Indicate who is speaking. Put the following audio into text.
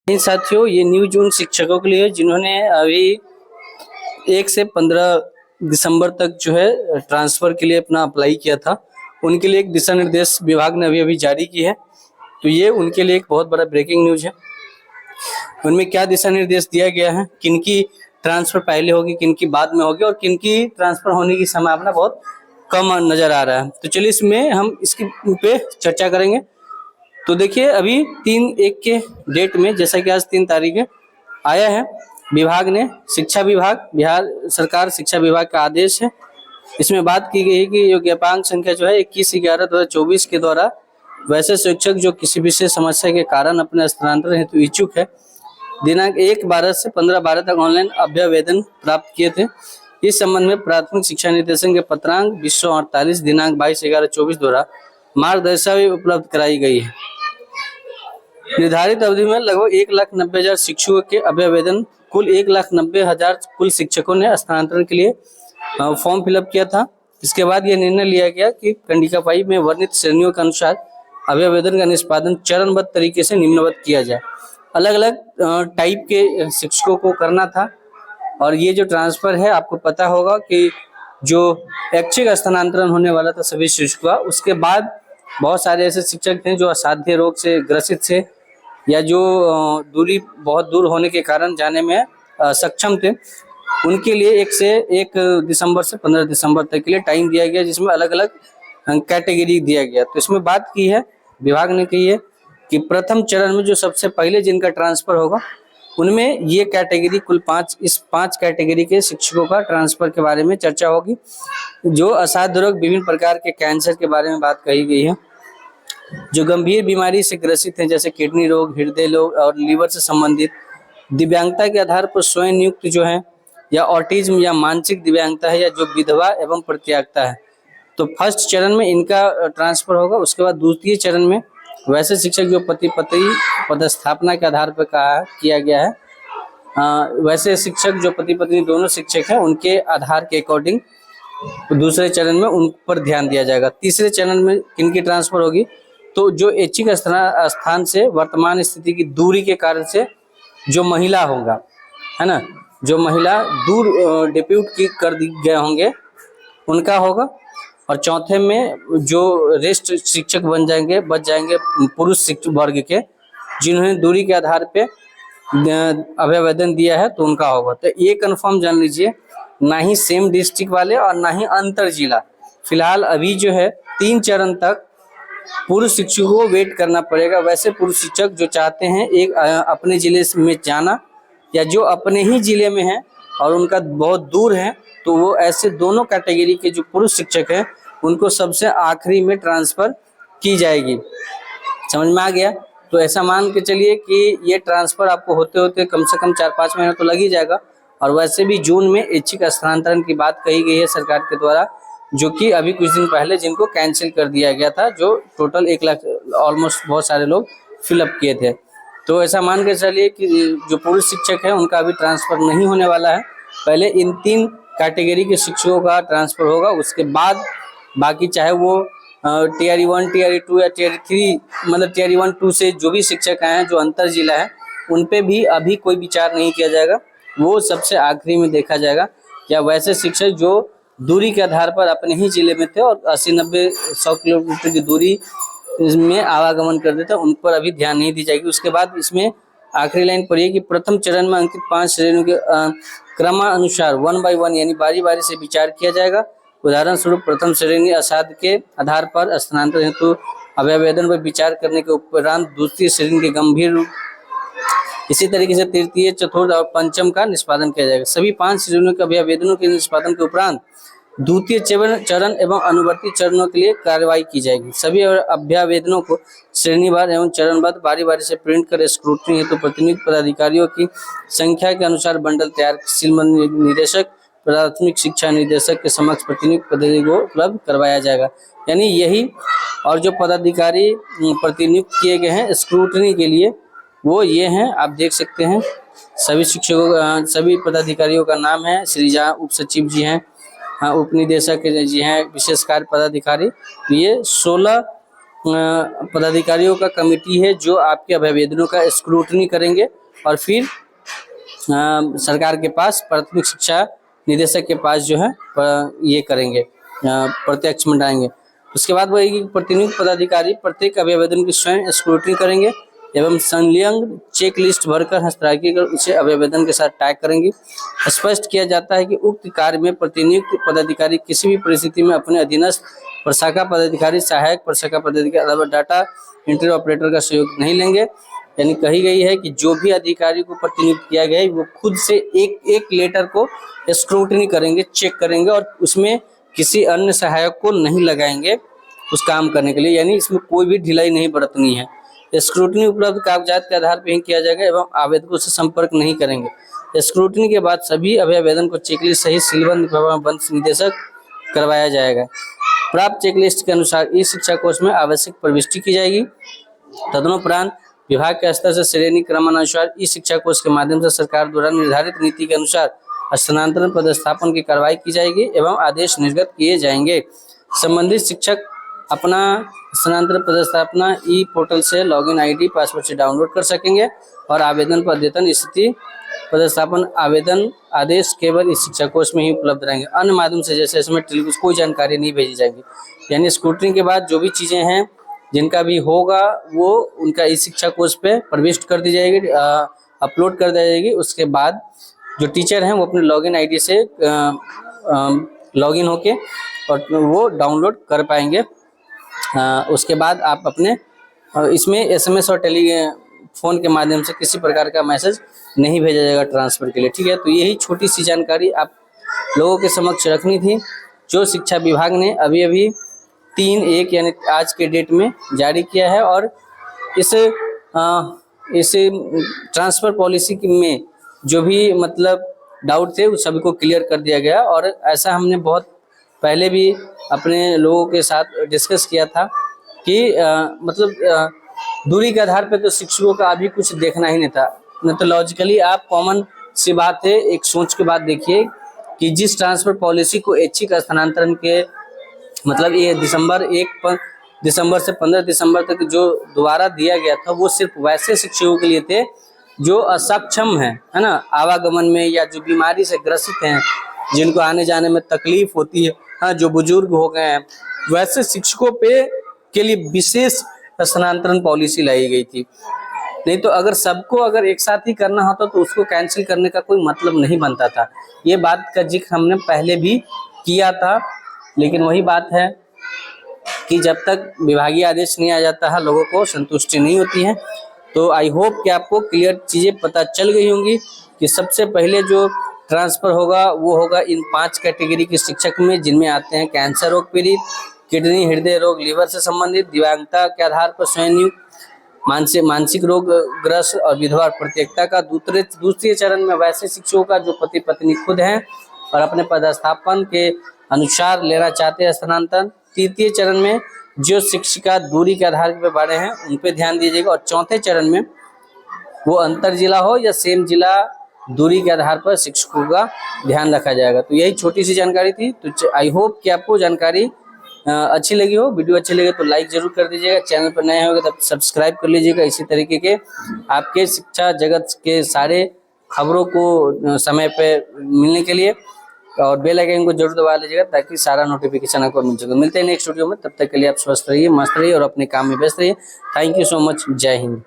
Speaker 1: इन साथियों, ये न्यूज उन शिक्षकों के लिए है जिन्होंने अभी 1 से 15 दिसंबर तक जो है ट्रांसफर के लिए अपना अप्लाई किया था। उनके लिए एक दिशा निर्देश विभाग ने अभी जारी की है। तो ये उनके लिए एक बहुत बड़ा ब्रेकिंग न्यूज है। उनमें क्या दिशा निर्देश दिया गया है, किनकी ट्रांसफर पहले होगी, किनकी बाद में होगी और किनकी ट्रांसफर होने की संभावना बहुत कम नजर आ रहा है। तो चलिए इसमें हम इसकी पे चर्चा करेंगे। तो देखिए, अभी 3/1 के डेट में, जैसा कि आज 3 तारीख है, आया है विभाग ने, शिक्षा विभाग, बिहार सरकार शिक्षा विभाग का आदेश है। इसमें बात की गई है कि योग्यपांक संख्या जो है 21/11/2024 के द्वारा वैसे शिक्षक जो किसी विशेष समस्या के कारण अपने स्थानांतरण हेतु इच्छुक है, दिनांक 1/12 से 15/12 तक ऑनलाइन अभ्यावेदन प्राप्त किए थे। इस संबंध में प्राथमिक शिक्षा निदेशक के पत्रांक 2048 दिनांक 22/11/24 द्वारा मार्गदर्शिका उपलब्ध कराई गई है। निर्धारित अवधि में लगभग 1,90,000 शिक्षकों के अभ्यावेदन, कुल 1,90,000 कुल शिक्षकों ने स्थानांतरण के लिए फॉर्म फिलअप किया था। इसके बाद यह निर्णय लिया गया कि कंडिका 5 में वर्णित श्रेणियों के अनुसार अभ्यावेदन का निष्पादन चरणबद्ध तरीके से निम्नवत किया जाए। अलग अलग टाइप के शिक्षकों को करना था। और ये जो ट्रांसफर है, आपको पता होगा कि जो ऐच्छिक स्थानांतरण होने वाला था सभी शिक्षकों का, उसके बाद बहुत सारे ऐसे शिक्षक थे जो असाध्य रोग से ग्रसित थे या जो दूरी बहुत दूर होने के कारण जाने में सक्षम थे। उनके लिए 1 से 1 दिसंबर से 15 दिसंबर तक के लिए टाइम दिया गया, जिसमें अलग अलग कैटेगरी दिया गया। तो इसमें बात की है, विभाग ने की है कि प्रथम चरण में जो सबसे पहले जिनका ट्रांसफर होगा, उनमें ये कैटेगरी कुल 5, इस 5 कैटेगरी के शिक्षकों का ट्रांसफर के बारे में चर्चा होगी। जो असाध्य रोग, विभिन्न प्रकार के कैंसर के बारे में बात कही गई है, जो गंभीर बीमारी से ग्रसित हैं जैसे किडनी रोग, हृदय रोग और लीवर से संबंधित, दिव्यांगता के आधार पर स्वयं नियुक्त जो है, या ऑटिज्म या मानसिक दिव्यांगता है, या जो विधवा एवं परित्यागता है। तो फर्स्ट चरण में इनका ट्रांसफर होगा। उसके बाद द्वितीय चरण में वैसे शिक्षक जो पति पत्नी पदस्थापना के आधार पर किया गया है, वैसे शिक्षक जो पति पत्नी दोनों शिक्षक हैं, उनके आधार के अकॉर्डिंग दूसरे चरण में उन पर ध्यान दिया जाएगा। तीसरे चरण में किनकी ट्रांसफर होगी, तो जो ऐच्छिक स्थान से वर्तमान स्थिति की दूरी के कारण से जो महिला होगा, है ना, जो महिला दूर डिप्यूट की कर गए होंगे, उनका होगा। और चौथे में जो रेस्ट शिक्षक बच जाएंगे पुरुष शिक्षक वर्ग के, जिन्होंने दूरी के आधार पे अभ्यावेदन दिया है, तो उनका होगा। तो ये कंफर्म जान लीजिए, ना ही सेम डिस्ट्रिक्ट वाले और ना ही अंतर जिला। फिलहाल अभी जो है 3 चरण तक पुरुष शिक्षकों को वेट करना पड़ेगा। वैसे पुरुष शिक्षक जो चाहते हैं एक अपने जिले में जाना, या जो अपने ही जिले में है और उनका बहुत दूर है, तो वो ऐसे दोनों कैटेगरी के जो पुरुष शिक्षक हैं, उनको सबसे आखिरी में ट्रांसफर की जाएगी। समझ में आ गया? तो ऐसा मान के चलिए कि ये ट्रांसफर आपको होते होते कम से कम 4-5 महीना तो लग ही जाएगा। और वैसे भी जून में ऐच्छिक स्थानांतरण की बात कही गई है सरकार के द्वारा, जो कि अभी कुछ दिन पहले जिनको कैंसिल कर दिया गया था, जो टोटल 1 लाख ऑलमोस्ट बहुत सारे लोग फिलअप किए थे। तो ऐसा मान के चलिए कि जो पुरुष शिक्षक है उनका अभी ट्रांसफर नहीं होने वाला है। पहले इन 3 कैटेगरी के शिक्षकों का ट्रांसफर होगा, उसके बाद बाकी चाहे वो टीआर 1, टीआर 2 या टीआर 3, मतलब टीआर 1, 2 से जो भी शिक्षक आए हैं जो अंतर जिला है, उन पे भी अभी कोई विचार नहीं किया जाएगा। वो सबसे आखिरी में देखा जाएगा। या वैसे शिक्षक जो दूरी के आधार पर अपने ही जिले में थे और 80-90-100 किलोमीटर की दूरी में आवागमन करते थे, उन पर अभी ध्यान नहीं दी जाएगी। उसके बाद इसमें आखिरी लाइन पढ़िए कि प्रथम चरण में अंकित 5 श्रेणियों के क्रमानुसार 1 by 1 यानी बारी बारी से विचार किया जाएगा। उदाहरण स्वरूप प्रथम श्रेणी असाध्य के आधार पर स्थानांतरण हेतु अभ्यावेदन पर विचार करने के उपरांत द्वितीय श्रेणी के गंभीर रूप, इसी तरीके से तृतीय, चतुर्थ और पंचम का निष्पादन किया जाएगा। सभी 5 श्रेणियों के अभ्यावेदनों के निष्पादन के उपरांत द्वितीय चरण एवं अनुवर्ती चरणों के लिए कार्रवाई की जाएगी। सभी अभ्यावेदनों को श्रेणीवार एवं चरणबद्ध बारी बारी से प्रिंट कर स्क्रूटनी हेतु प्रतिनियुक्त पदाधिकारियों की संख्या के अनुसार बंडल तैयार निदेशक, प्राथमिक शिक्षा निदेशक के समक्ष प्रतिनियुक्त पदाधिकारी को उपलब्ध करवाया जाएगा। यानी यही, और जो पदाधिकारी प्रतिनियुक्त किए गए हैं स्क्रूटनी के लिए, वो ये हैं, आप देख सकते हैं। सभी शिक्षकों, सभी पदाधिकारियों का नाम है। श्रीजा उप सचिव जी हैं, उप निदेशक जी हैं, विशेष कार्य पदाधिकारी। ये 16 पदाधिकारियों का कमेटी है जो आपके अभ्यावेदनों का स्क्रूटनी करेंगे और फिर सरकार के पास प्राथमिक शिक्षा निदेशक के पास जो है ये करेंगे, प्रत्यक्ष मंडाएंगे। उसके बाद वही प्रतिनियुक्त पदाधिकारी प्रत्येक अभ्यावेदन की स्वयं स्क्रूटनी करेंगे एवं संलग्न चेक लिस्ट भरकर हस्ताक्षर कर उसे अभ्यावेदन के साथ टैग करेंगे। स्पष्ट किया जाता है कि उक्त कार्य में प्रतिनियुक्त पदाधिकारी किसी भी परिस्थिति में अपने अधीनस्थ प्रशाखा पदाधिकारी, सहायक प्रशाखा पदाधिकारी अथवा डाटा एंट्री ऑपरेटर का सहयोग नहीं लेंगे। यानी कही गई है कि जो भी अधिकारी को प्रतिनियुक्त किया गया है वो खुद से एक लेटर को स्क्रूटनी करेंगे, चेक करेंगे और उसमें किसी अन्य सहायक को नहीं लगाएंगे उस काम करने के लिए। यानी इसमें कोई भी ढिलाई नहीं बरतनी है। स्क्रूटनी उपलब्ध कागजात के आधार पर ही किया जाएगा एवं आवेदकों से संपर्क नहीं करेंगे। स्क्रूटनी के बाद सभी अभ्यावेदन को चेकलिस्ट सहित सीलबंद निदेशक करवाया जाएगा। प्राप्त चेकलिस्ट के अनुसार ई शिक्षा कोष में आवश्यक प्रविष्टि की जाएगी। तदनुपरांत विभाग के स्तर से श्रेणी क्रमानुसार ई शिक्षा कोष के माध्यम से सरकार द्वारा निर्धारित नीति के अनुसार स्थानांतरण पदस्थापन की कार्रवाई की जाएगी एवं आदेश निर्गत किए जाएंगे। संबंधित शिक्षक अपना स्थानांतरण पदस्थापना ई पोर्टल से लॉगिन आईडी पासवर्ड से डाउनलोड कर सकेंगे और आवेदन पर अद्यतन स्थिति पदस्थापन आवेदन आदेश केवल इस शिक्षा कोष में ही उपलब्ध रहेंगे। अन्य माध्यम से जैसे इसमें कोई जानकारी नहीं भेजी जाएगी। यानी स्क्रूटनी के बाद जो भी चीजें हैं जिनका भी होगा वो उनका इस शिक्षा कोष पे प्रविष्ट कर दी जाएगी, अपलोड कर दी जाएगी। उसके बाद जो टीचर हैं वो अपने लॉगिन आईडी से लॉगिन होके और वो डाउनलोड कर पाएंगे। उसके बाद आप अपने इसमें एसएमएस और टेलीफोन के माध्यम से किसी प्रकार का मैसेज नहीं भेजा जाएगा ट्रांसफर के लिए। ठीक है, तो यही छोटी सी जानकारी आप लोगों के समक्ष रखनी थी जो शिक्षा विभाग ने अभी 3/1 यानी आज के डेट में जारी किया है। और इस ट्रांसफर पॉलिसी में जो भी मतलब डाउट थे उस सभी को क्लियर कर दिया गया। और ऐसा हमने बहुत पहले भी अपने लोगों के साथ डिस्कस किया था कि दूरी के आधार पर तो शिक्षकों का अभी कुछ देखना ही नहीं था। मेथोलॉजिकली आप कॉमन सी बात है, एक सोच के बाद देखिए कि जिस ट्रांसफर पॉलिसी को ऐच्छिक स्थानांतरण के मतलब ये एक दिसंबर से 15 दिसंबर तक जो दोबारा दिया गया था वो सिर्फ वैसे शिक्षकों के लिए थे जो असक्षम है ना, आवागमन में या जो बीमारी से ग्रसित हैं, जिनको आने जाने में तकलीफ होती है, हाँ, जो बुजुर्ग हो गए हैं, वैसे शिक्षकों के लिए विशेष स्थानांतरण पॉलिसी लाई गई थी। नहीं तो अगर सबको अगर एक साथ ही करना होता तो उसको कैंसिल करने का कोई मतलब नहीं बनता था। ये बात का जिक्र हमने पहले भी किया था, लेकिन वही बात है कि जब तक विभागीय आदेश नहीं आ जाता है लोगों को संतुष्टि नहीं होती है। तो आई होप कि आपको क्लियर चीज़ें पता चल गई होंगी कि सबसे पहले जो ट्रांसफर होगा वो होगा इन 5 कैटेगरी के शिक्षक में, जिनमें आते हैं कैंसर रोग पीड़ित, किडनी हृदय रोग लीवर से संबंधित, दिव्यांगता के आधार पर स्वयं नियुक्त, मानसिक रोग ग्रस्त और विधवा प्रत्येकता का। दूसरे चरण में वैसे शिक्षकों का जो पति पत्नी खुद हैं और अपने पदस्थापन के अनुसार लेना चाहते हैं स्थानांतरण। तृतीय चरण में जो शिक्षिका दूरी के आधार पर बड़े हैं उन पे ध्यान दीजिएगा। और चौथे चरण में वो अंतर जिला हो या सेम जिला, दूरी के आधार पर शिक्षकों का ध्यान रखा जाएगा। तो यही छोटी सी जानकारी थी। तो आई होप कि आपको जानकारी अच्छी लगी हो। वीडियो अच्छी लगे तो लाइक जरूर कर दीजिएगा, चैनल पर नए होंगे तो सब्सक्राइब कर लीजिएगा। इसी तरीके के आपके शिक्षा जगत के सारे खबरों को समय पे मिलने के लिए और बेल आइकन को जरूर दबा लीजिएगा ताकि सारा नोटिफिकेशन आपको मिल सके। मिलते हैं नेक्स्ट वीडियो में, तब तक के लिए आप स्वस्थ रहिए, मस्त रहिए और अपने काम में व्यस्त रहिए। Thank you so much. जय हिंद।